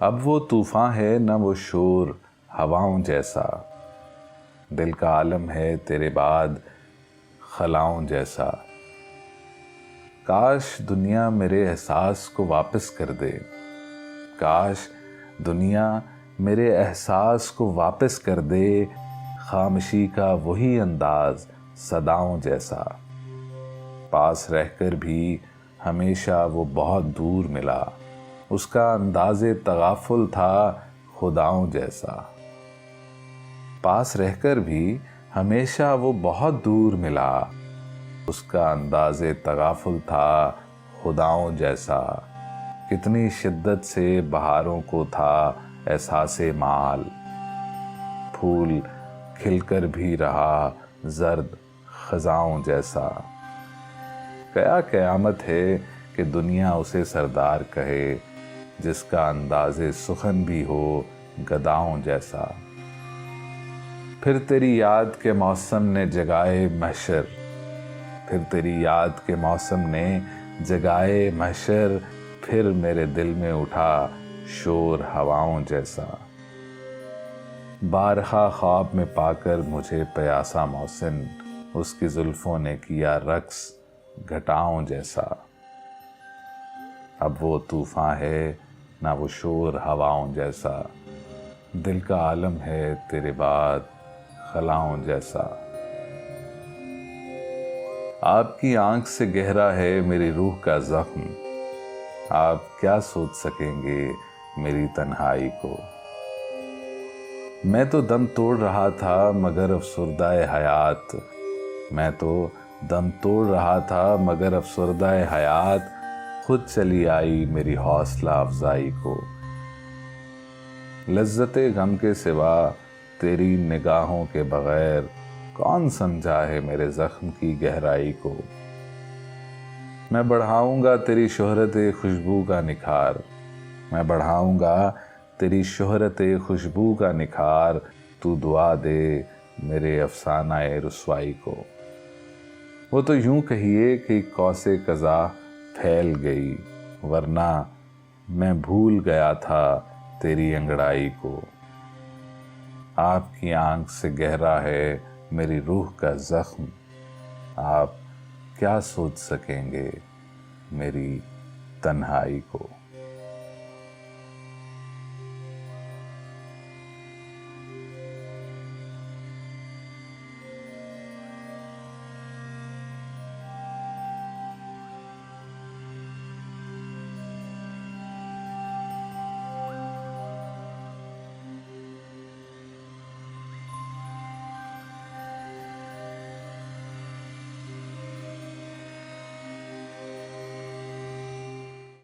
اب وہ طوفان ہے نہ وہ شور ہواؤں جیسا، دل کا عالم ہے تیرے بعد خلاؤں جیسا۔ کاش دنیا میرے احساس کو واپس کر دے، کاش دنیا میرے احساس کو واپس کر دے، خاموشی کا وہی انداز صداؤں جیسا۔ پاس رہ کر بھی ہمیشہ وہ بہت دور ملا، اس کا انداز تغافل تھا خداؤں جیسا۔ پاس رہ کر بھی ہمیشہ وہ بہت دور ملا، اس کا انداز تغافل تھا خداؤں جیسا۔ کتنی شدت سے بہاروں کو تھا احساس مال، پھول کھل کر بھی رہا زرد خزاؤں جیسا۔ کیا قیامت ہے کہ دنیا اسے سردار کہے، جس کا انداز سخن بھی ہو گداؤں جیسا۔ پھر تیری یاد کے موسم نے جگائے محشر، پھر تیری یاد کے موسم نے جگائے محشر، پھر میرے دل میں اٹھا شور ہواؤں جیسا۔ بارہا خواب میں پا کر مجھے پیاسا محسن، اس کی زلفوں نے کیا رقص گھٹاؤں جیسا۔ اب وہ طوفان ہے نہ وہ شور ہواؤں جیسا، دل کا عالم ہے تیرے بعد خلاؤں جیسا۔ آپ کی آنکھ سے گہرا ہے میری روح کا زخم، آپ کیا سوچ سکیں گے میری تنہائی کو۔ میں تو دم توڑ رہا تھا مگر افسردہ حیات، میں تو دم توڑ رہا تھا مگر افسردہ حیات، خود چلی آئی میری حوصلہ افزائی کو۔ لذت غم کے سوا تیری نگاہوں کے بغیر کون سمجھا ہے میرے زخم کی گہرائی کو۔ میں بڑھاؤں گا تیری شہرت خوشبو کا نکھار، میں بڑھاؤں گا تیری شہرت خوشبو کا نکھار، تو دعا دے میرے افسانہ رسوائی کو۔ وہ تو یوں کہیے کہ قوس قزح پھیل گئی، ورنہ میں بھول گیا تھا تیری انگڑائی کو۔ آپ کی آنکھ سے گہرا ہے میری روح کا زخم، آپ کیا سوچ سکیں گے میری تنہائی کو۔